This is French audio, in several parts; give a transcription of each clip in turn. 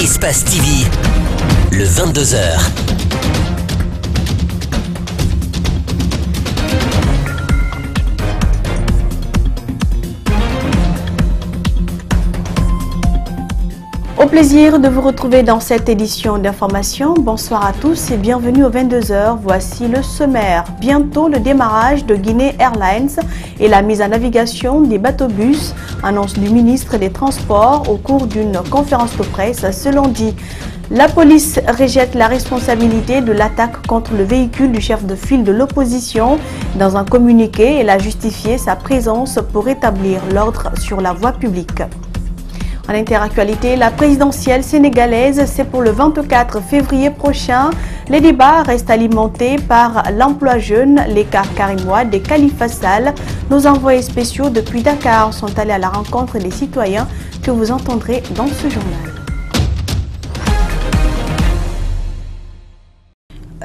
Espace TV, le 22h. Au plaisir de vous retrouver dans cette édition d'information. Bonsoir à tous et bienvenue aux 22h. Voici le sommaire. Bientôt le démarrage de Guinée Airlines et la mise en navigation des bateaux-bus, annonce du ministre des Transports au cours d'une conférence de presse ce lundi. La police rejette la responsabilité de l'attaque contre le véhicule du chef de file de l'opposition. Dans un communiqué, elle a justifié sa présence pour rétablir l'ordre sur la voie publique. En interactualité, la présidentielle sénégalaise, c'est pour le 24 février prochain. Les débats restent alimentés par l'emploi jeune, l'écart Karim Wade et Khalifa Sall. Nos envoyés spéciaux depuis Dakar sont allés à la rencontre des citoyens que vous entendrez dans ce journal.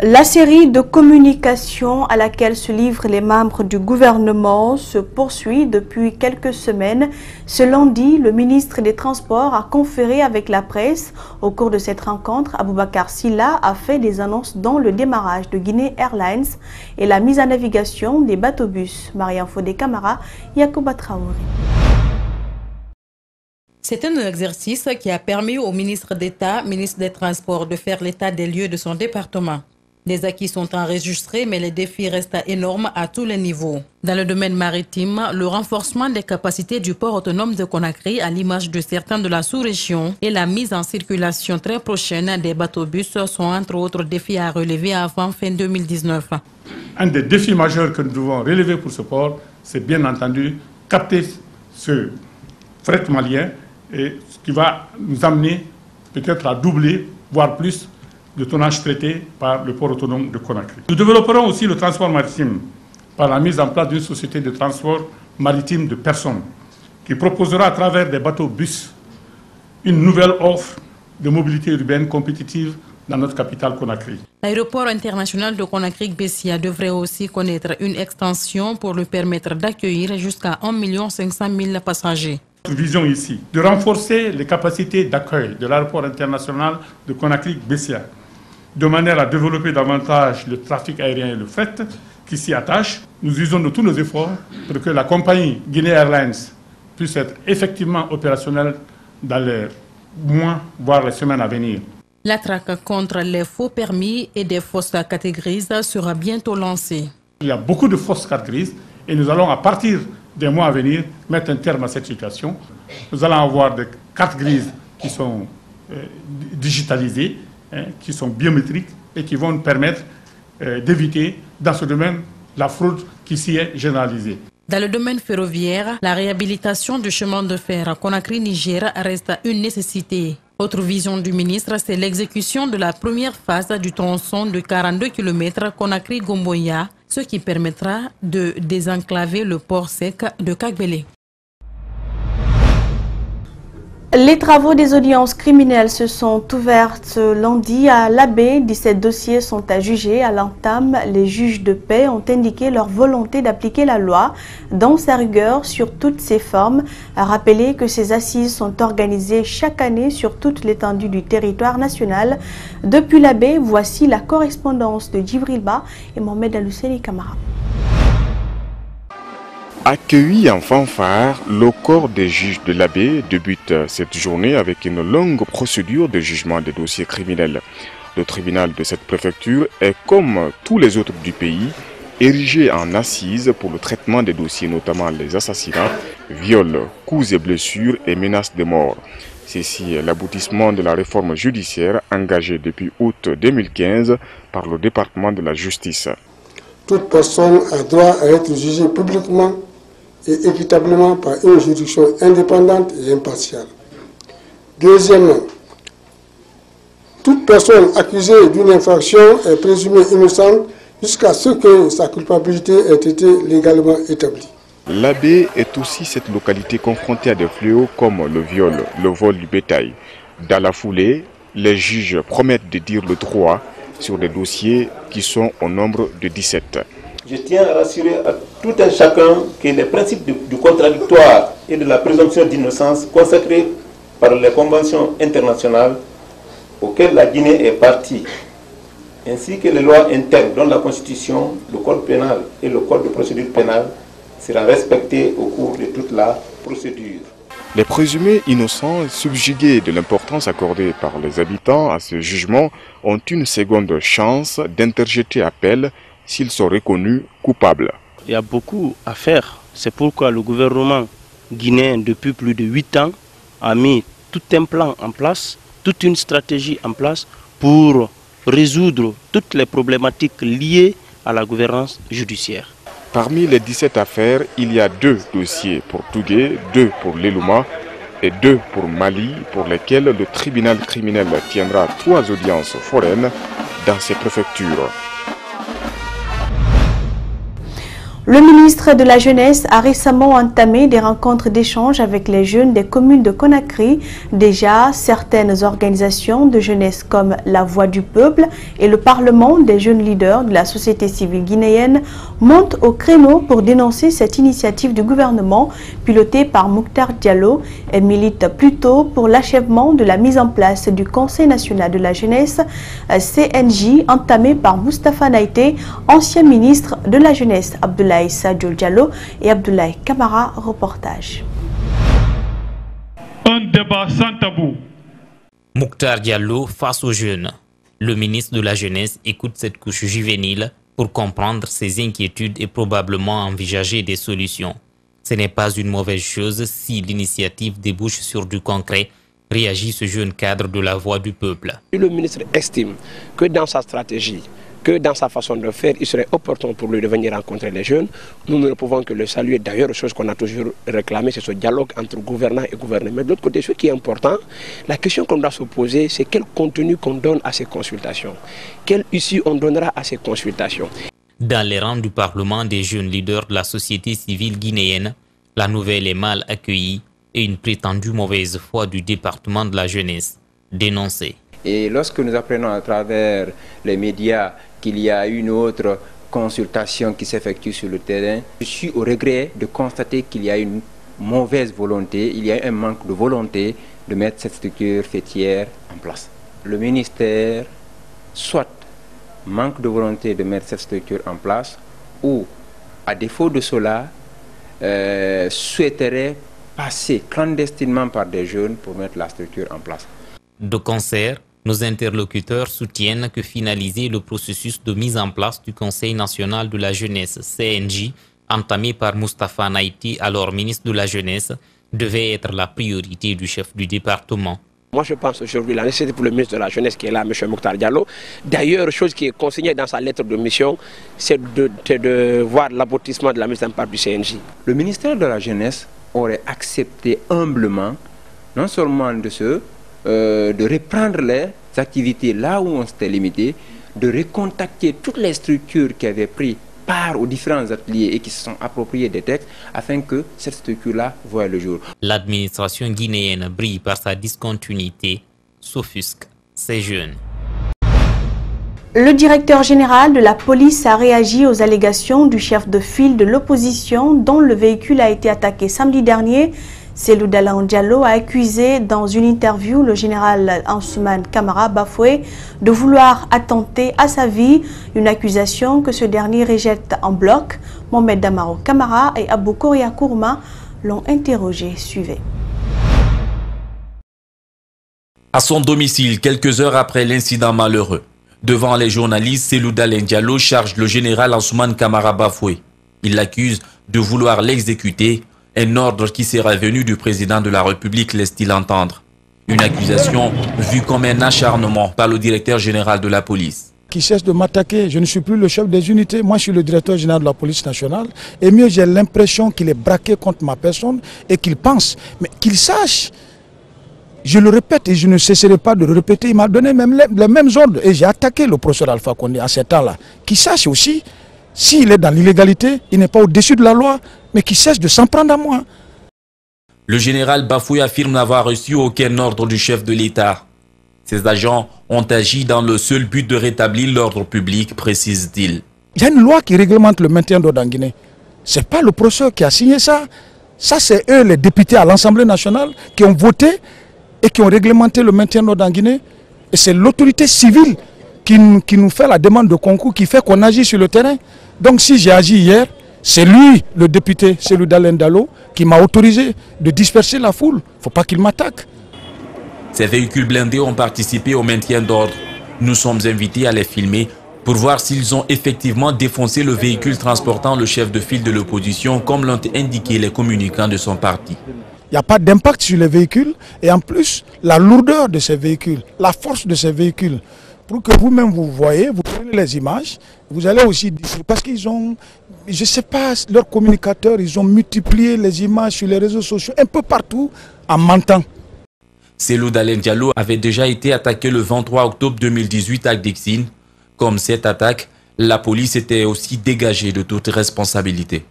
La série de communications à laquelle se livrent les membres du gouvernement se poursuit depuis quelques semaines. Ce lundi, le ministre des Transports a conféré avec la presse. Au cours de cette rencontre, Aboubacar Silla a fait des annonces dont le démarrage de Guinée Airlines et la mise en navigation des bateaux-bus. Mariam Fodé Camara, Yacouba Traoré. C'est un exercice qui a permis au ministre d'État, ministre des Transports, de faire l'état des lieux de son département. Les acquis sont enregistrés, mais les défis restent énormes à tous les niveaux. Dans le domaine maritime, le renforcement des capacités du port autonome de Conakry, à l'image de certains de la sous-région, et la mise en circulation très prochaine des bateaux-bus sont entre autres défis à relever avant fin 2019. Un des défis majeurs que nous devons relever pour ce port, c'est bien entendu capter ce fret malien, et ce qui va nous amener peut-être à doubler, voire plus, de tonnage traité par le port autonome de Conakry. Nous développerons aussi le transport maritime par la mise en place d'une société de transport maritime de personnes qui proposera à travers des bateaux-bus une nouvelle offre de mobilité urbaine compétitive dans notre capitale Conakry. L'aéroport international de Conakry-Bessia devrait aussi connaître une extension pour lui permettre d'accueillir jusqu'à 1 500 000 passagers. Notre vision ici, de renforcer les capacités d'accueil de l'aéroport international de Conakry-Bessia, de manière à développer davantage le trafic aérien et le fret qui s'y attachent. Nous usons de tous nos efforts pour que la compagnie Guinée Airlines puisse être effectivement opérationnelle dans les mois, voire les semaines à venir. La traque contre les faux permis et des fausses cartes grises sera bientôt lancée. Il y a beaucoup de fausses cartes grises et nous allons, à partir des mois à venir, mettre un terme à cette situation. Nous allons avoir des cartes grises qui sont digitalisées, qui sont biométriques et qui vont nous permettre d'éviter, dans ce domaine, la fraude qui s'y est généralisée. Dans le domaine ferroviaire, la réhabilitation du chemin de fer à Conakry-Niger reste une nécessité. Autre vision du ministre, c'est l'exécution de la première phase du tronçon de 42 km Conakry-Gomboya, ce qui permettra de désenclaver le port sec de Kagbele. Les travaux des audiences criminelles se sont ouverts lundi à l'Abbé. 17 dossiers sont à juger. À l'entame, les juges de paix ont indiqué leur volonté d'appliquer la loi dans sa rigueur sur toutes ses formes. À rappeler que ces assises sont organisées chaque année sur toute l'étendue du territoire national. Depuis l'Abbé, voici la correspondance de Djibril Ba et Mohamed Alousseni Kamara. Accueilli en fanfare, le corps des juges de l'Abbé débute cette journée avec une longue procédure de jugement des dossiers criminels. Le tribunal de cette préfecture est, comme tous les autres du pays, érigé en assises pour le traitement des dossiers, notamment les assassinats, viols, coups et blessures et menaces de mort. Ceci est l'aboutissement de la réforme judiciaire engagée depuis août 2015 par le département de la justice. Toute personne a droit à être jugée publiquement et équitablement par une juridiction indépendante et impartiale. Deuxièmement, toute personne accusée d'une infraction est présumée innocente jusqu'à ce que sa culpabilité ait été légalement établie. L'Abbé est aussi cette localité confrontée à des fléaux comme le viol, le vol du bétail. Dans la foulée, les juges promettent de dire le droit sur des dossiers qui sont au nombre de 17. Je tiens à rassurer à tout un chacun que les principes du contradictoire et de la présomption d'innocence consacrés par les conventions internationales auxquelles la Guinée est partie, ainsi que les lois internes, dont la Constitution, le Code pénal et le Code de procédure pénale, sera respecté au cours de toute la procédure. Les présumés innocents, subjugués de l'importance accordée par les habitants à ce jugement, ont une seconde chance d'interjeter appel s'ils sont reconnus coupables. Il y a beaucoup à faire. C'est pourquoi le gouvernement guinéen, depuis plus de 8 ans, a mis tout un plan en place, toute une stratégie en place pour résoudre toutes les problématiques liées à la gouvernance judiciaire. Parmi les 17 affaires, il y a 2 dossiers pour Tougué, 2 pour l'Elouma et 2 pour Mali, pour lesquels le tribunal criminel tiendra 3 audiences foraines dans ces préfectures. Le ministre de la Jeunesse a récemment entamé des rencontres d'échange avec les jeunes des communes de Conakry. Déjà, certaines organisations de jeunesse comme la Voix du Peuple et le Parlement des jeunes leaders de la société civile guinéenne montent au créneau pour dénoncer cette initiative du gouvernement pilotée par Mokhtar Diallo et militent plutôt pour l'achèvement de la mise en place du Conseil national de la jeunesse CNJ entamé par Moustapha Naïté, ancien ministre de la Jeunesse. Abdoulaye Sadio Diallo et Abdoulaye Kamara, reportage. Un débat sans tabou. Mokhtar Diallo face aux jeunes. Le ministre de la Jeunesse écoute cette couche juvénile pour comprendre ses inquiétudes et probablement envisager des solutions. Ce n'est pas une mauvaise chose si l'initiative débouche sur du concret, réagit ce jeune cadre de la Voix du Peuple. Le ministre estime que dans sa stratégie, que dans sa façon de faire, il serait opportun pour lui de venir rencontrer les jeunes. Nous ne pouvons que le saluer. D'ailleurs, chose qu'on a toujours réclamée, c'est ce dialogue entre gouvernants et gouvernés. Mais de l'autre côté, ce qui est important, la question qu'on doit se poser, c'est quel contenu qu'on donne à ces consultations. Quelle issue on donnera à ces consultations. Dans les rangs du Parlement des jeunes leaders de la société civile guinéenne, la nouvelle est mal accueillie et une prétendue mauvaise foi du département de la jeunesse dénoncée. Et lorsque nous apprenons à travers les médias qu'il y a une autre consultation qui s'effectue sur le terrain, je suis au regret de constater qu'il y a une mauvaise volonté, il y a un manque de volonté de mettre cette structure fêtière en place. Le ministère soit manque de volonté de mettre cette structure en place ou, à défaut de cela, souhaiterait passer clandestinement par des jeunes pour mettre la structure en place. De concert, nos interlocuteurs soutiennent que finaliser le processus de mise en place du Conseil national de la jeunesse CNJ, entamé par Moustapha Naïté, alors ministre de la Jeunesse, devait être la priorité du chef du département. Moi, je pense aujourd'hui la nécessité pour le ministre de la Jeunesse qui est là, M. Mokhtar Diallo. D'ailleurs, chose qui est consignée dans sa lettre de mission, c'est de voir l'aboutissement de la mise en place du CNJ. Le ministère de la Jeunesse aurait accepté humblement, non seulement de reprendre les activités là où on s'était limité, de recontacter toutes les structures qui avaient pris part aux différents ateliers et qui se sont appropriés des textes afin que cette structure-là voie le jour. L'administration guinéenne brille par sa discontinuité, s'offusque ces jeunes. Le directeur général de la police a réagi aux allégations du chef de file de l'opposition dont le véhicule a été attaqué samedi dernier. Cellou Dalein Diallo a accusé dans une interview le général Ansoumane Camara Bafoué de vouloir attenter à sa vie, une accusation que ce dernier rejette en bloc. Mohamed Damaro Camara et Abou Koria Kourma l'ont interrogé. Suivez. À son domicile, quelques heures après l'incident malheureux, devant les journalistes, Cellou Dalein Diallo charge le général Ansoumane Camara Bafoué. Il l'accuse de vouloir l'exécuter. Un ordre qui sera venu du président de la République, laisse-t-il entendre. Une accusation vue comme un acharnement par le directeur général de la police. Qui cesse de m'attaquer, je ne suis plus le chef des unités, moi je suis le directeur général de la police nationale. Et mieux, j'ai l'impression qu'il est braqué contre ma personne et qu'il pense, mais qu'il sache. Je le répète et je ne cesserai pas de le répéter, il m'a donné même les mêmes ordres et j'ai attaqué le professeur Alpha Condé à ce temps-là. Qu'il sache aussi, s'il est dans l'illégalité, il n'est pas au-dessus de la loi, mais qu'il cesse de s'en prendre à moi. Le général Bafoué affirme n'avoir reçu aucun ordre du chef de l'État. Ses agents ont agi dans le seul but de rétablir l'ordre public, précise-t-il. Il y a une loi qui réglemente le maintien d'ordre en Guinée. Ce n'est pas le professeur qui a signé ça. Ça, c'est eux, les députés à l'Assemblée nationale, qui ont voté et qui ont réglementé le maintien d'ordre en Guinée. Et c'est l'autorité civile qui nous fait la demande de concours, qui fait qu'on agit sur le terrain. Donc si j'ai agi hier, c'est lui, le député Cellou Dalein Diallo, qui m'a autorisé de disperser la foule. Il ne faut pas qu'il m'attaque. Ces véhicules blindés ont participé au maintien d'ordre. Nous sommes invités à les filmer pour voir s'ils ont effectivement défoncé le véhicule transportant le chef de file de l'opposition, comme l'ont indiqué les communicants de son parti. Il n'y a pas d'impact sur les véhicules et en plus, la lourdeur de ces véhicules, la force de ces véhicules, pour que vous-même vous voyez, vous prenez les images, vous allez aussi dire, parce qu'ils ont, je ne sais pas, leurs communicateurs, ils ont multiplié les images sur les réseaux sociaux, un peu partout, en mentant. Cellou Dalein Diallo avait déjà été attaqué le 23 octobre 2018 à Dixine. Comme cette attaque, la police était aussi dégagée de toute responsabilité.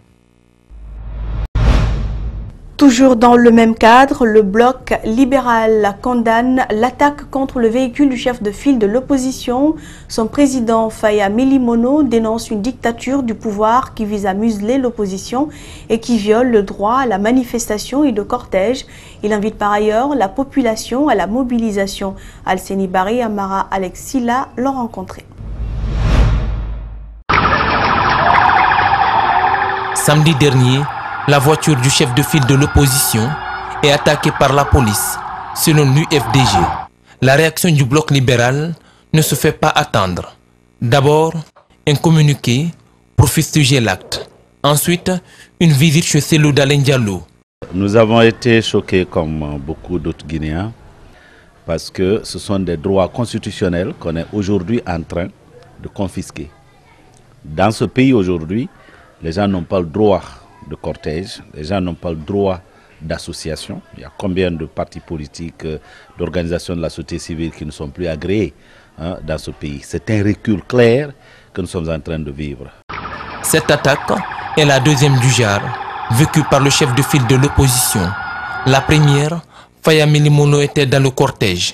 Toujours dans le même cadre, le bloc libéral condamne l'attaque contre le véhicule du chef de file de l'opposition. Son président Faya Milimono dénonce une dictature du pouvoir qui vise à museler l'opposition et qui viole le droit à la manifestation et de cortège. Il invite par ailleurs la population à la mobilisation. Alseni Bari, Amara, Alex Silla l'ont rencontré. Samedi dernier, la voiture du chef de file de l'opposition est attaquée par la police, selon l'UFDG. La réaction du bloc libéral ne se fait pas attendre. D'abord, un communiqué pour fustiger l'acte. Ensuite, une visite chez Cellou Dalein Diallo. Nous avons été choqués comme beaucoup d'autres Guinéens parce que ce sont des droits constitutionnels qu'on est aujourd'hui en train de confisquer. Dans ce pays aujourd'hui, les gens n'ont pas le droit de cortège, les gens n'ont pas le droit d'association. Il y a combien de partis politiques, d'organisations de la société civile qui ne sont plus agréés dans ce pays. C'est un recul clair que nous sommes en train de vivre. Cette attaque est la deuxième du genre, vécue par le chef de file de l'opposition. La première, Faya Milimono était dans le cortège.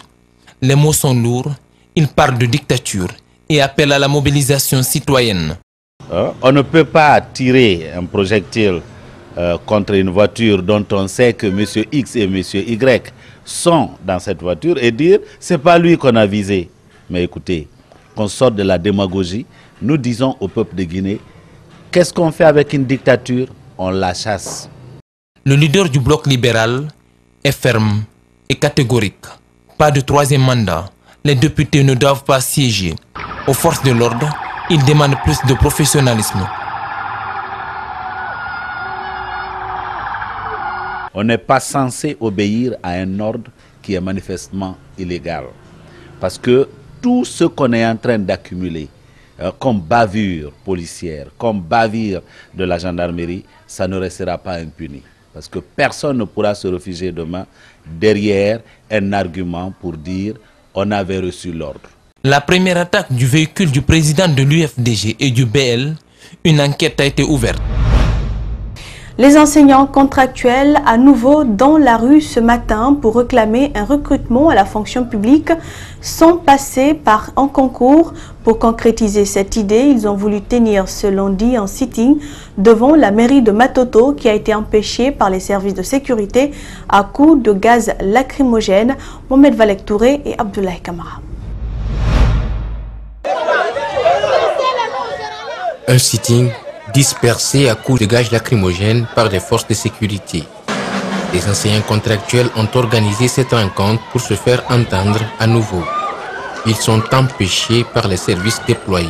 Les mots sont lourds, il parle de dictature et appelle à la mobilisation citoyenne. On ne peut pas tirer un projectile contre une voiture dont on sait que M. X et M. Y sont dans cette voiture et dire c'est pas lui qu'on a visé. Mais écoutez, qu'on sorte de la démagogie, nous disons au peuple de Guinée, qu'est-ce qu'on fait avec une dictature? On la chasse. Le leader du bloc libéral est ferme et catégorique. Pas de troisième mandat. Les députés ne doivent pas siéger. Aux forces de l'ordre, il demande plus de professionnalisme. On n'est pas censé obéir à un ordre qui est manifestement illégal. Parce que tout ce qu'on est en train d'accumuler, comme bavure policière, comme bavure de la gendarmerie, ça ne restera pas impuni. Parce que personne ne pourra se réfugier demain derrière un argument pour dire on avait reçu l'ordre. La première attaque du véhicule du président de l'UFDG et du BL, une enquête a été ouverte. Les enseignants contractuels à nouveau dans la rue ce matin pour réclamer un recrutement à la fonction publique sont passés par un concours. Pour concrétiser cette idée, ils ont voulu tenir ce lundi un sitting devant la mairie de Matoto qui a été empêché par les services de sécurité à coups de gaz lacrymogène. Mohamed Valek Touré et Abdoulaye Kamara. Un sitting dispersé à coups de gaz lacrymogènes par les forces de sécurité. Les enseignants contractuels ont organisé cette rencontre pour se faire entendre à nouveau. Ils sont empêchés par les services déployés.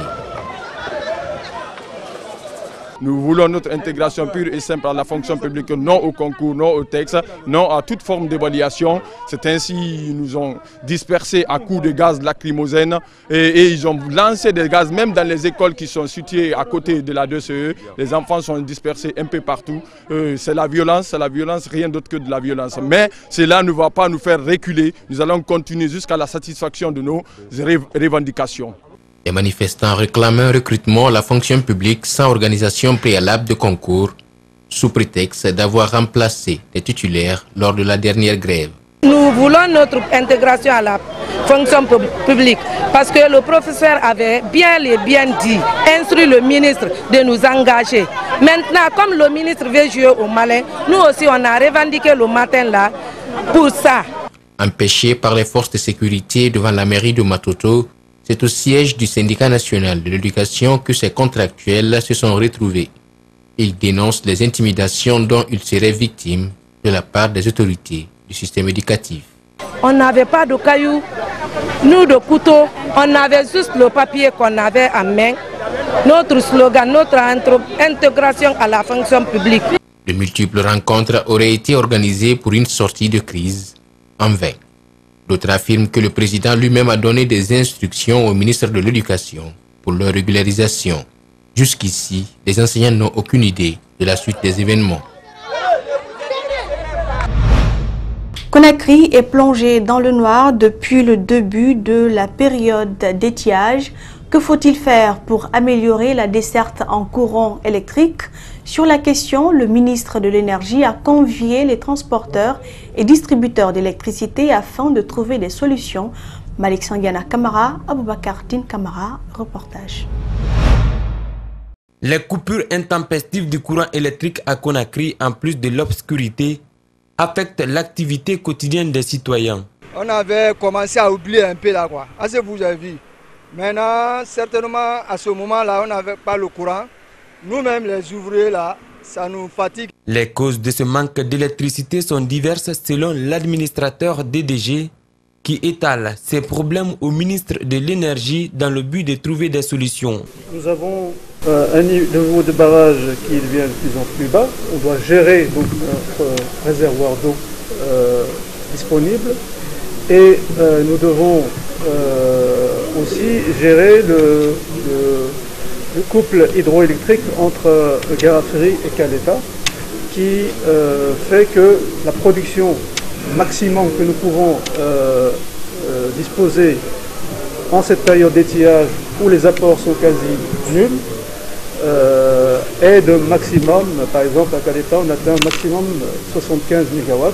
Nous voulons notre intégration pure et simple à la fonction publique, non au concours, non au texte, non à toute forme d'évaluation. C'est ainsi qu'ils nous ont dispersés à coups de gaz lacrymogène et ils ont lancé des gaz même dans les écoles qui sont situées à côté de la 2CE. Les enfants sont dispersés un peu partout. C'est la violence, rien d'autre que de la violence. Mais cela ne va pas nous faire reculer. Nous allons continuer jusqu'à la satisfaction de nos revendications. Les manifestants réclament un recrutement à la fonction publique sans organisation préalable de concours, sous prétexte d'avoir remplacé les titulaires lors de la dernière grève. Nous voulons notre intégration à la fonction publique parce que le professeur avait bien dit, instruit le ministre de nous engager. Maintenant, comme le ministre veut jouer au malin, nous aussi on a revendiqué le matin là pour ça. Empêchés par les forces de sécurité devant la mairie de Matoto, c'est au siège du syndicat national de l'éducation que ces contractuels se sont retrouvés. Ils dénoncent les intimidations dont ils seraient victimes de la part des autorités du système éducatif. On n'avait pas de cailloux, nous de couteaux, on avait juste le papier qu'on avait en main. Notre slogan, notre intégration à la fonction publique. De multiples rencontres auraient été organisées pour une sortie de crise en vain. D'autres affirment que le président lui-même a donné des instructions au ministre de l'Éducation pour leur régularisation. Jusqu'ici, les enseignants n'ont aucune idée de la suite des événements. Conakry est plongé dans le noir depuis le début de la période d'étiage. Que faut-il faire pour améliorer la desserte en courant électrique? Sur la question, le ministre de l'Énergie a convié les transporteurs et distributeurs d'électricité afin de trouver des solutions. Malik Sangiana Kamara, Aboubakar Tin Kamara, reportage. Les coupures intempestives du courant électrique à Conakry, en plus de l'obscurité, affectent l'activité quotidienne des citoyens. On avait commencé à oublier un peu là, quoi. Assez vous avez vu. Maintenant, certainement, à ce moment-là, on n'avait pas le courant. Nous-mêmes, les ouvriers, là, ça nous fatigue. Les causes de ce manque d'électricité sont diverses selon l'administrateur DDG qui étale ses problèmes au ministre de l'Énergie dans le but de trouver des solutions. Nous avons un niveau de barrage qui devient de plus en plus bas. On doit gérer donc, notre réservoir d'eau disponible et nous devons aussi gérer le couple hydroélectrique entre Garaferi et Caleta qui fait que la production maximum que nous pouvons disposer en cette période d'étiage où les apports sont quasi nuls est de maximum, par exemple à Caleta on atteint un maximum 75 MW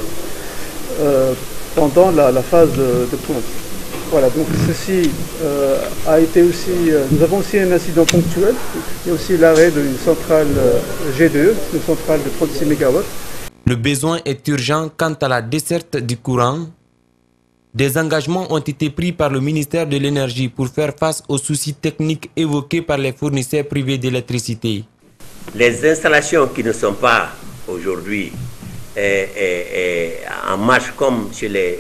pendant la phase de pointe. Voilà, donc ceci a été aussi, nous avons aussi un incident ponctuel, il y a aussi l'arrêt d'une centrale G2, une centrale de 36 MW. Le besoin est urgent quant à la desserte du courant. Des engagements ont été pris par le ministère de l'Énergie pour faire face aux soucis techniques évoqués par les fournisseurs privés d'électricité. Les installations qui ne sont pas aujourd'hui en marche comme chez les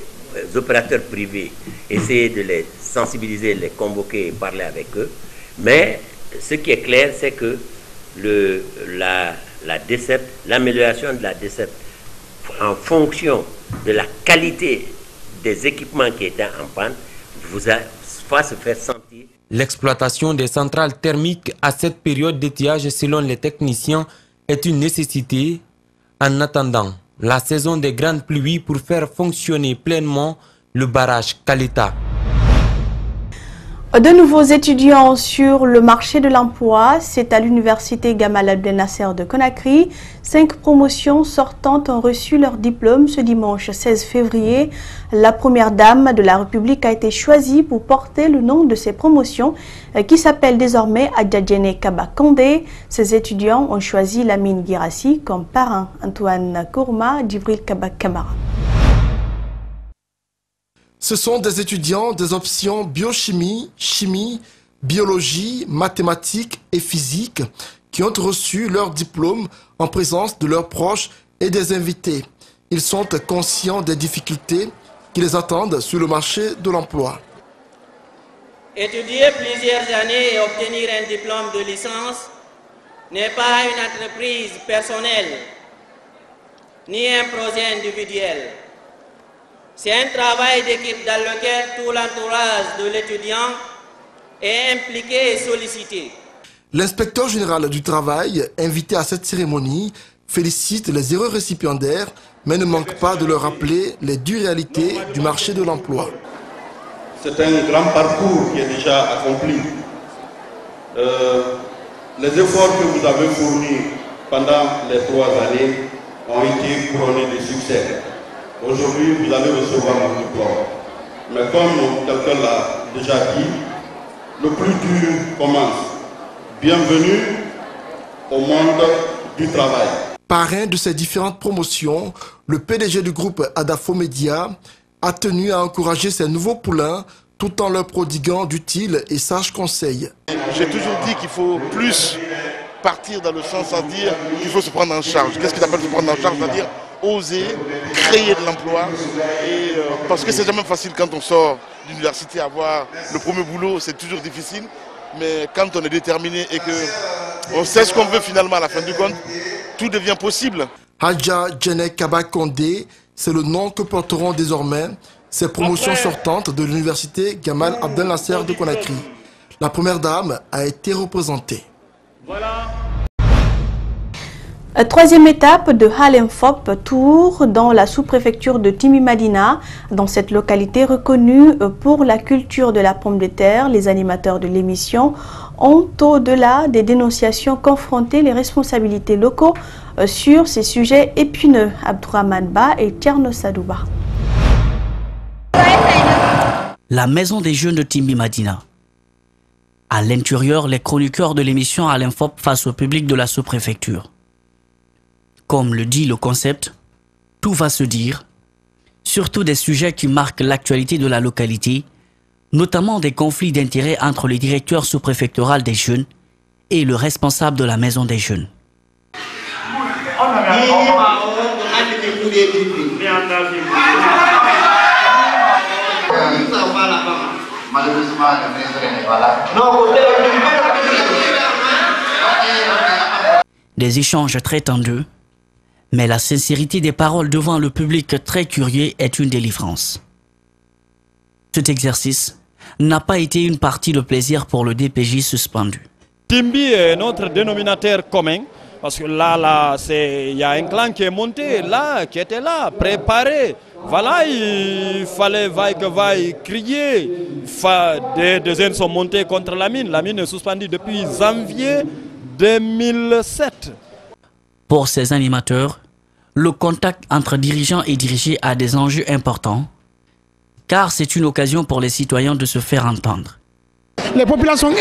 opérateurs privés, essayer de les sensibiliser, les convoquer et parler avec eux. Mais ce qui est clair, c'est que la desserte, l'amélioration de la desserte en fonction de la qualité des équipements qui étaient en panne, va se faire sentir. L'exploitation des centrales thermiques à cette période d'étiage, selon les techniciens, est une nécessité en attendant la saison des grandes pluies pour faire fonctionner pleinement le barrage Caleta. De nouveaux étudiants sur le marché de l'emploi, c'est à l'université Gamal Abdel Nasser de Conakry. 5 promotions sortantes ont reçu leur diplôme ce dimanche 16 février. La première dame de la République a été choisie pour porter le nom de ces promotions qui s'appelle désormais Adjadjene Kaba Kandé. Ces étudiants ont choisi Lamine Girassi comme parrain. Antoine Kourma, Djibril Kaba Kamara. Ce sont des étudiants des options biochimie, chimie, biologie, mathématiques et physique qui ont reçu leur diplôme en présence de leurs proches et des invités. Ils sont conscients des difficultés qui les attendent sur le marché de l'emploi. Étudier plusieurs années et obtenir un diplôme de licence n'est pas une entreprise personnelle, ni un projet individuel. C'est un travail d'équipe dans lequel tout l'entourage de l'étudiant est impliqué et sollicité. L'inspecteur général du travail, invité à cette cérémonie, félicite les heureux récipiendaires, mais ne manque pas de leur rappeler les dures réalités du marché de l'emploi. C'est un grand parcours qui est déjà accompli. Les efforts que vous avez fournis pendant les 3 années ont été couronnés de succès. Aujourd'hui, vous allez recevoir un diplôme. Mais comme quelqu'un l'a déjà dit, le plus dur commence. Bienvenue au monde du travail. Parrain de ces différentes promotions, le PDG du groupe Adafo Média a tenu à encourager ces nouveaux poulains tout en leur prodiguant d'utiles et sages conseils. J'ai toujours dit qu'il faut plus partir dans le sens à dire qu'il faut se prendre en charge. Qu'est-ce qu'ils appellent se prendre en charge? C'est-à-dire oser créer de l'emploi. Parce que c'est jamais facile quand on sort d'université, avoir le premier boulot, c'est toujours difficile. Mais quand on est déterminé et qu'on sait ce qu'on veut finalement à la fin du compte, tout devient possible. Hadja Djene Kaba Kondé, c'est le nom que porteront désormais ces promotions sortantes de l'université Gamal Abdel Nasser de Conakry. La première dame a été représentée. Troisième étape de Halemfop Tour dans la sous-préfecture de Timi-Madina. Dans cette localité reconnue pour la culture de la pomme de terre, les animateurs de l'émission ont, au-delà des dénonciations, confronté les responsabilités locaux sur ces sujets épineux. Abdourahmane Ba et Tierno Sadouba. La maison des jeunes de Timi-Madina. À l'intérieur, les chroniqueurs de l'émission Halemfop face au public de la sous-préfecture. Comme le dit le concept, tout va se dire, surtout des sujets qui marquent l'actualité de la localité, notamment des conflits d'intérêts entre le directeur sous-préfectoral des jeunes et le responsable de la maison des jeunes. Des échanges très tendus, mais la sincérité des paroles devant le public très curieux est une délivrance. Cet exercice n'a pas été une partie de plaisir pour le DPJ suspendu. Timbi est notre dénominateur commun, parce que là, il y a un clan qui est monté, là, qui était là, préparé. Voilà, il fallait vaille que vaille crier. Des jeunes sont montés contre la mine. La mine est suspendue depuis janvier 2007. Pour ces animateurs, le contact entre dirigeants et dirigés a des enjeux importants, car c'est une occasion pour les citoyens de se faire entendre. Les populations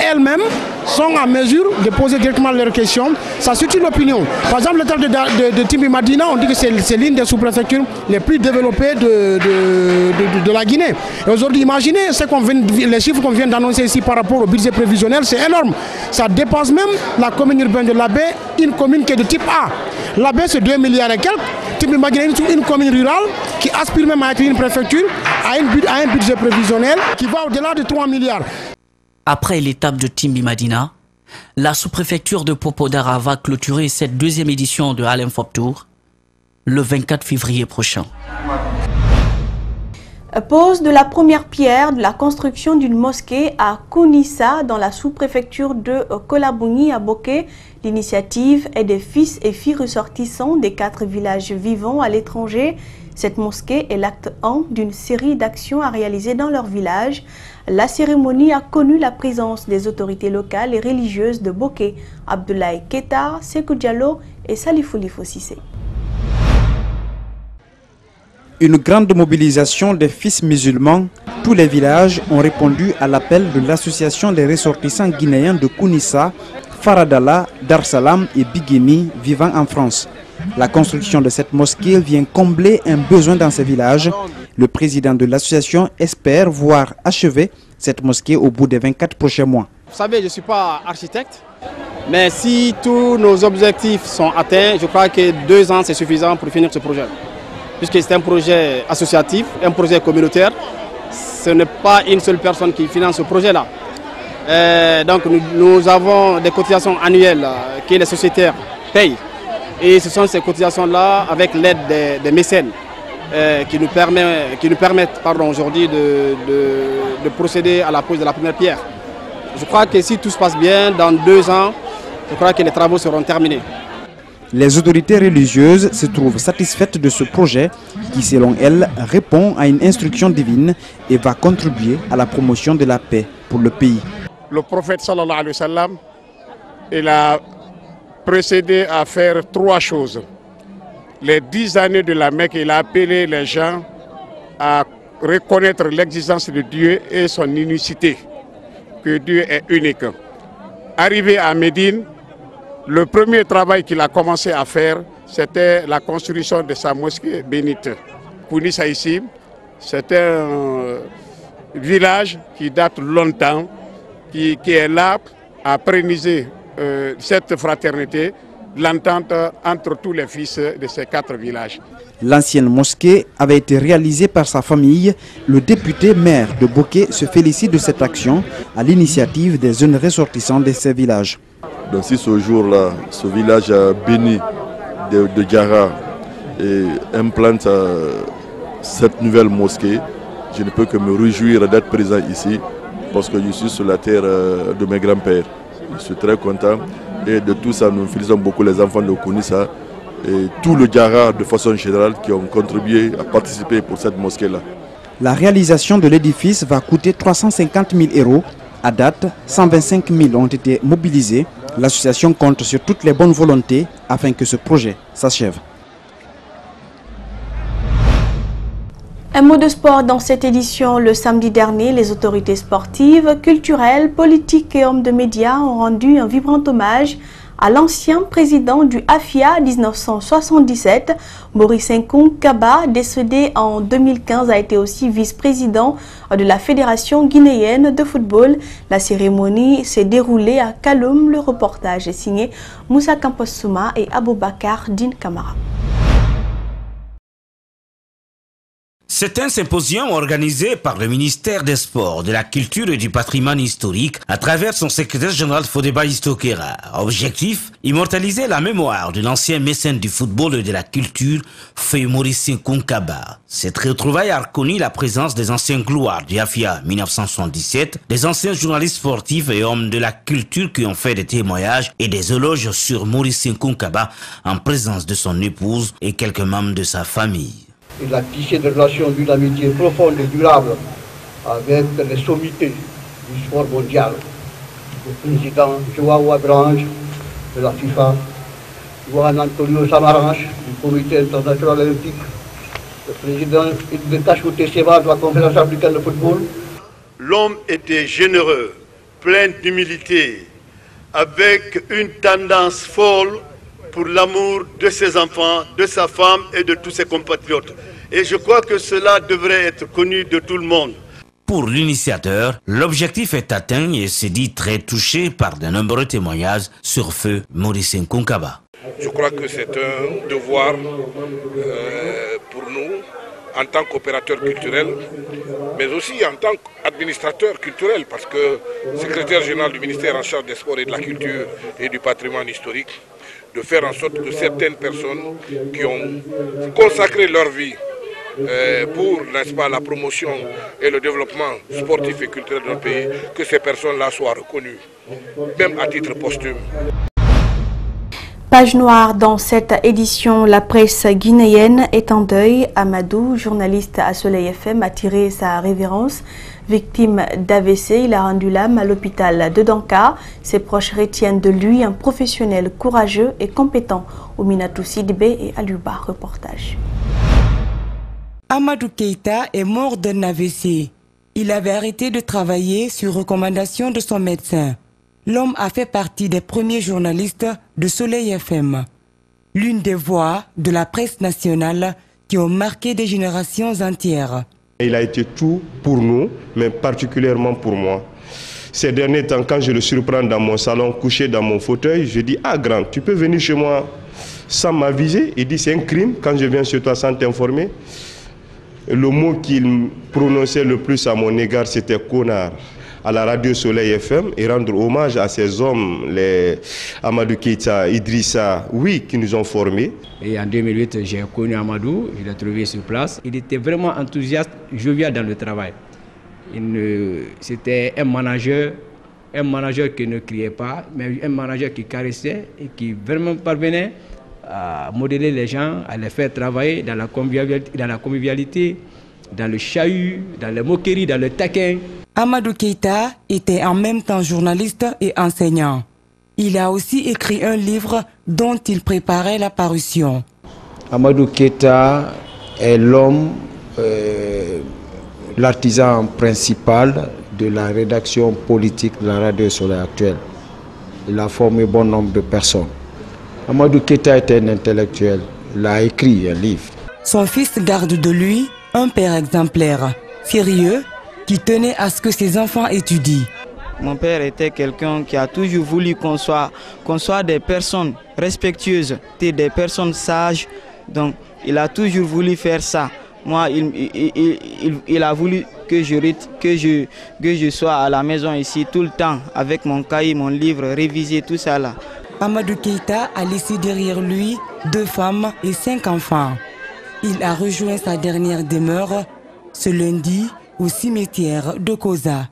elles-mêmes sont en mesure de poser directement leurs questions. Ça suscite l'opinion. Par exemple, le territoire de Timi-Madina, on dit que c'est l'une des sous-préfectures les plus développées de la Guinée. Et aujourd'hui, imaginez les chiffres qu'on vient d'annoncer ici par rapport au budget prévisionnel, c'est énorme. Ça dépasse même la commune urbaine de Labé, une commune qui est de type A. Labé, c'est 2 milliards et quelques. Timi-Madina, une commune rurale qui aspire même à être une préfecture, à un budget prévisionnel qui va au-delà de 3 milliards. Après l'étape de Timi-Madina, la sous-préfecture de Popodara va clôturer cette deuxième édition de Halemfop Tour le 24 février prochain. Pose de la première pierre de la construction d'une mosquée à Kounissa dans la sous-préfecture de Kolabouni à Boké. L'initiative est des fils et filles ressortissants des 4 villages vivant à l'étranger. Cette mosquée est l'acte 1 d'une série d'actions à réaliser dans leur village. La cérémonie a connu la présence des autorités locales et religieuses de Boké, Abdoulaye Keita, Sekou Diallo et Salifou Lifo Sissé. Une grande mobilisation des fils musulmans, tous les villages ont répondu à l'appel de l'association des ressortissants guinéens de Kounissa, Faradala, Dar-Salam et Biguémi vivant en France. La construction de cette mosquée vient combler un besoin dans ces villages. Le président de l'association espère voir achever cette mosquée au bout des 24 prochains mois. Vous savez, je ne suis pas architecte, mais si tous nos objectifs sont atteints, je crois que 2 ans c'est suffisant pour finir ce projet. Puisque c'est un projet associatif, un projet communautaire, ce n'est pas une seule personne qui finance ce projet-là. Donc nous avons des cotisations annuelles que les sociétaires payent. Et ce sont ces cotisations-là, avec l'aide des mécènes, qui nous permettent aujourd'hui de procéder à la pose de la première pierre. Je crois que si tout se passe bien, dans 2 ans, je crois que les travaux seront terminés. Les autorités religieuses se trouvent satisfaites de ce projet qui, selon elles, répond à une instruction divine et va contribuer à la promotion de la paix pour le pays. Le prophète sallallahu alayhi wa sallam, il a procédé à faire 3 choses. Les 10 années de la Mecque, il a appelé les gens à reconnaître l'existence de Dieu et son unicité, que Dieu est unique. Arrivé à Médine, le premier travail qu'il a commencé à faire, c'était la construction de sa mosquée bénite. Kounissa ici, C'est un village qui date longtemps, qui est là à pérenniser cette fraternité, l'entente entre tous les fils de ces 4 villages. L'ancienne mosquée avait été réalisée par sa famille. Le député maire de Boké se félicite de cette action à l'initiative des jeunes ressortissants de ces villages. Donc si ce jour-là, ce village béni de Diarra et implante cette nouvelle mosquée, je ne peux que me réjouir d'être présent ici parce que je suis sur la terre de mes grands-pères. Je suis très content et de tout ça, nous félicitons beaucoup les enfants de Kounissa et tout le Diarra de façon générale qui ont contribué à participer pour cette mosquée-là. La réalisation de l'édifice va coûter 350 000 €. À date, 125 000 ont été mobilisés. L'association compte sur toutes les bonnes volontés afin que ce projet s'achève. Un mot de sport dans cette édition. Le samedi dernier, les autorités sportives, culturelles, politiques et hommes de médias ont rendu un vibrant hommage à l'ancien président du AFIA 1977, Maurice Nkonkaba, décédé en 2015, a été aussi vice-président de la Fédération guinéenne de football. La cérémonie s'est déroulée à Kaloum. Le reportage est signé Moussa Kampossouma et Aboubakar Din Kamara. C'est un symposium organisé par le ministère des Sports, de la Culture et du Patrimoine historique à travers son secrétaire général Fodeba Istokera. Objectif, immortaliser la mémoire de l'ancien mécène du football et de la culture, Feu Maurice Nkonkaba. Cette retrouvaille a reconnu la présence des anciens gloires du AFIA 1977, des anciens journalistes sportifs et hommes de la culture qui ont fait des témoignages et des éloges sur Maurice Nkonkaba en présence de son épouse et quelques membres de sa famille. Il a tissé des relations d'une amitié profonde et durable avec les sommités du sport mondial. Le président Joao Abrange de la FIFA, Juan Antonio Samaranch du Comité international olympique, le président Ibn Kachouté Seba de la Conférence africaine de football. L'homme était généreux, plein d'humilité, avec une tendance folle pour l'amour de ses enfants, de sa femme et de tous ses compatriotes. Et je crois que cela devrait être connu de tout le monde. Pour l'initiateur, l'objectif est atteint et s'est dit très touché par de nombreux témoignages sur Feu Maurice Nkonkaba. Je crois que c'est un devoir pour nous, en tant qu'opérateur culturel, mais aussi en tant qu'administrateur culturel, parce que secrétaire général du ministère en charge des sports et de la culture et du patrimoine historique, de faire en sorte que certaines personnes qui ont consacré leur vie pour, n'est-ce pas, la promotion et le développement sportif et culturel de notre pays, que ces personnes-là soient reconnues, même à titre posthume. Page noire dans cette édition, la presse guinéenne est en deuil. Amadou, journaliste à Soleil FM, a tiré sa révérence. Victime d'AVC, il a rendu l'âme à l'hôpital de Danka. Ses proches retiennent de lui un professionnel courageux et compétent. Ominatou Sidibé et Aluba, reportage. Amadou Keïta est mort d'un AVC. Il avait arrêté de travailler sur recommandation de son médecin. L'homme a fait partie des premiers journalistes de Soleil FM, l'une des voix de la presse nationale qui ont marqué des générations entières. Il a été tout pour nous, mais particulièrement pour moi. Ces derniers temps, quand je le surprends dans mon salon, couché dans mon fauteuil, je dis « Ah grand, tu peux venir chez moi sans m'aviser ?» Il dit « C'est un crime quand je viens chez toi sans t'informer. » Le mot qu'il prononçait le plus à mon égard, c'était « connard » à la radio Soleil FM et rendre hommage à ces hommes, les Amadou Keïta, Idrissa, oui, qui nous ont formés. Et en 2008, j'ai connu Amadou, je l'ai trouvé sur place. Il était vraiment enthousiaste, jovial dans le travail. C'était un manager qui ne criait pas, mais un manager qui caressait et qui vraiment parvenait à modeler les gens, à les faire travailler dans la convivialité, dans le chahut, dans les moqueries, dans le taquin. Amadou Keïta était en même temps journaliste et enseignant. Il a aussi écrit un livre dont il préparait la parution. Amadou Keïta est l'homme, l'artisan principal de la rédaction politique de la radio Soleil actuelle. Il a formé bon nombre de personnes. Amadou Keïta était un intellectuel. Il a écrit un livre. Son fils garde de lui Un père exemplaire, sérieux, qui tenait à ce que ses enfants étudient. Mon père était quelqu'un qui a toujours voulu qu'on soit des personnes respectueuses, des personnes sages. Donc, il a toujours voulu faire ça. Moi, il a voulu que je sois à la maison ici tout le temps avec mon cahier, mon livre, réviser tout ça là. Amadou Keïta a laissé derrière lui 2 femmes et 5 enfants. Il a rejoint sa dernière demeure ce lundi au cimetière de Koza.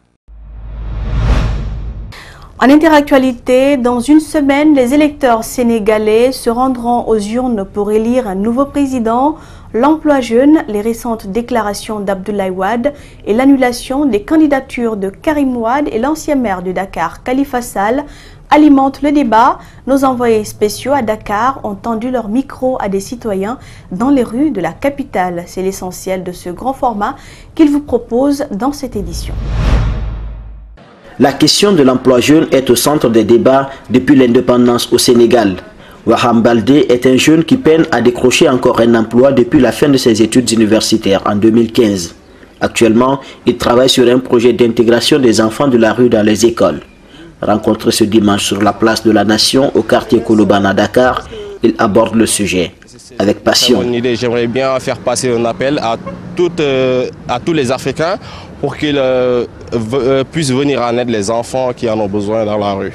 En interactualité, dans une semaine, les électeurs sénégalais se rendront aux urnes pour élire un nouveau président. L'emploi jeune, les récentes déclarations d'Abdoulaye Wade et l'annulation des candidatures de Karim Wade et l'ancien maire de Dakar, Khalifa Sall, alimentent le débat. Nos envoyés spéciaux à Dakar ont tendu leur micro à des citoyens dans les rues de la capitale. C'est l'essentiel de ce grand format qu'ils vous proposent dans cette édition. La question de l'emploi jeune est au centre des débats depuis l'indépendance au Sénégal. Waham Baldé est un jeune qui peine à décrocher encore un emploi depuis la fin de ses études universitaires en 2015. Actuellement, il travaille sur un projet d'intégration des enfants de la rue dans les écoles. Rencontré ce dimanche sur la place de la Nation au quartier Koloban à Dakar, il aborde le sujet avec passion. J'aimerais bien faire passer un appel à tous les Africains pour qu'ils puissent venir en aide les enfants qui en ont besoin dans la rue.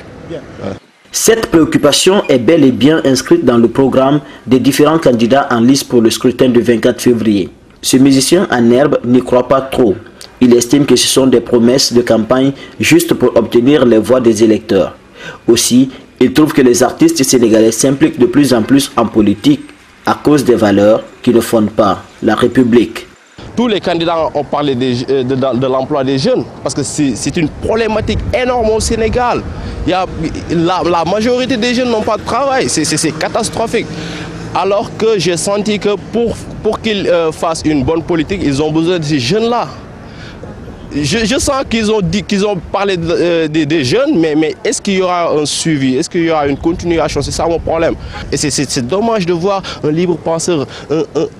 Cette préoccupation est bel et bien inscrite dans le programme des différents candidats en lice pour le scrutin du 24 février. Ce musicien en herbe n'y croit pas trop. Il estime que ce sont des promesses de campagne juste pour obtenir les voix des électeurs. Aussi, il trouve que les artistes sénégalais s'impliquent de plus en plus en politique à cause des valeurs qui ne fondent pas la République. Tous les candidats ont parlé de l'emploi des jeunes parce que c'est une problématique énorme au Sénégal. La majorité des jeunes n'ont pas de travail, c'est catastrophique. Alors que j'ai senti que pour qu'ils fassent une bonne politique, ils ont besoin de ces jeunes-là. Je sens qu'ils ont parlé des jeunes, mais est-ce qu'il y aura un suivi? Est-ce qu'il y aura une continuation? C'est ça mon problème. Et c'est dommage de voir un libre penseur,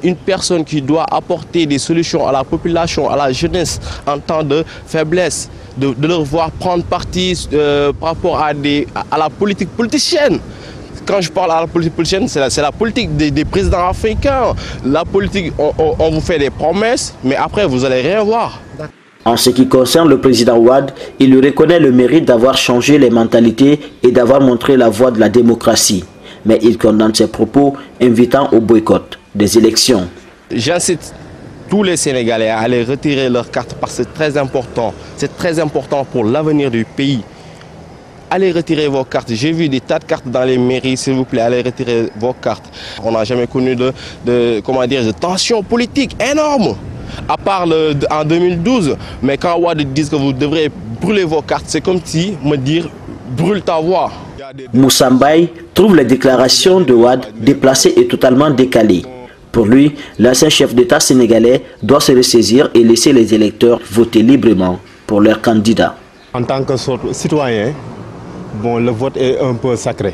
une personne qui doit apporter des solutions à la population, à la jeunesse en temps de faiblesse, de leur voir prendre parti par rapport à la politique politicienne. Quand je parle à la politique politicienne, c'est la politique des présidents africains. La politique, on vous fait des promesses, mais après vous n'allez rien voir. En ce qui concerne le président Wade, il lui reconnaît le mérite d'avoir changé les mentalités et d'avoir montré la voie de la démocratie. Mais il condamne ses propos, invitant au boycott des élections. J'incite tous les Sénégalais à aller retirer leurs cartes parce que c'est très important. C'est très important pour l'avenir du pays. Allez retirer vos cartes. J'ai vu des tas de cartes dans les mairies, s'il vous plaît, allez retirer vos cartes. On n'a jamais connu de tension politique énorme. À part en 2012, mais quand Wade dit que vous devrez brûler vos cartes, c'est comme si me dire brûle ta voix. Moussa Mbaye trouve les déclarations de Wade déplacées et totalement décalées. Pour lui, l'ancien chef d'État sénégalais doit se ressaisir et laisser les électeurs voter librement pour leur candidat. En tant que citoyen, le vote est un peu sacré.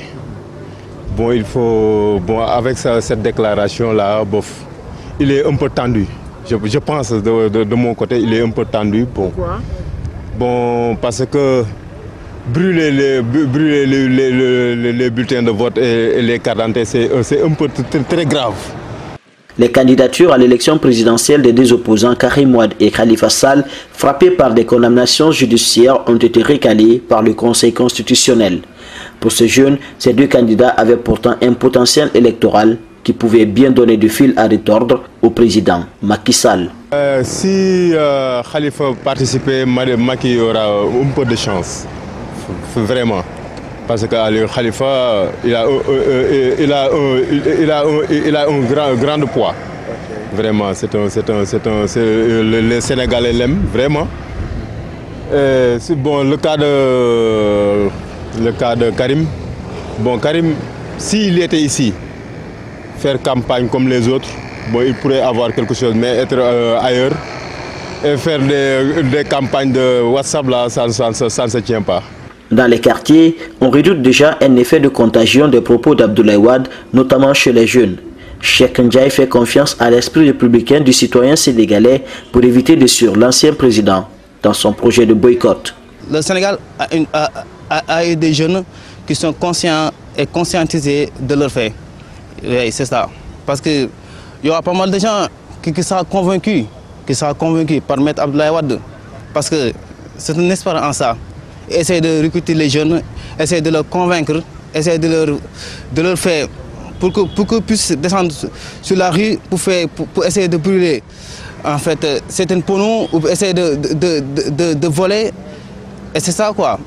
Avec cette déclaration-là, il est un peu tendu. Je pense de mon côté, il est un peu tendu. Pourquoi? Parce que brûler les bulletins de vote et les cartes d'identité, c'est un peu très grave. Les candidatures à l'élection présidentielle des deux opposants, Karim Wade et Khalifa Sall, frappés par des condamnations judiciaires, ont été recalées par le Conseil constitutionnel. Pour ces jeunes, ces deux candidats avaient pourtant un potentiel électoral qui pouvait bien donner du fil à retordre au président Macky Sall. Si Khalifa participait, Macky aura un peu de chance, vraiment. Parce que Khalifa, il a un grand poids. Vraiment, les Sénégalais l'aiment, vraiment. Le cas de Karim. Karim, s'il était ici, faire campagne comme les autres, il pourrait avoir quelque chose, mais être ailleurs et faire des campagnes de WhatsApp, là, ça ne se tient pas. Dans les quartiers, on redoute déjà un effet de contagion des propos d'Abdoulaye Wade, notamment chez les jeunes. Cheikh Ndiaye fait confiance à l'esprit républicain du citoyen sénégalais pour éviter de suivre l'ancien président dans son projet de boycott. Le Sénégal a eu des jeunes qui sont conscients et conscientisés de leurs faits. Oui, c'est ça. Parce qu'il y aura pas mal de gens qui seront convaincus par Maître Abdoulaye Wade. Parce que c'est un espoir en ça. Essayer de recruter les jeunes, essayer de les convaincre, essayer de leur faire pour qu'ils puissent descendre sur la rue pour essayer de brûler en fait certaines panneaux ou essayer de voler. Et c'est ça quoi.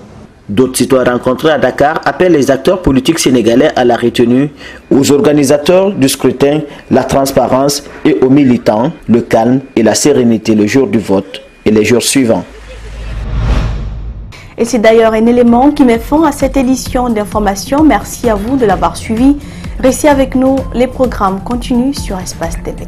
D'autres citoyens rencontrés à Dakar appellent les acteurs politiques sénégalais à la retenue, aux organisateurs du scrutin, la transparence et aux militants, le calme et la sérénité le jour du vote et les jours suivants. Et c'est d'ailleurs un élément qui met fin à cette édition d'information. Merci à vous de l'avoir suivi. Restez avec nous, les programmes continuent sur Espace TV.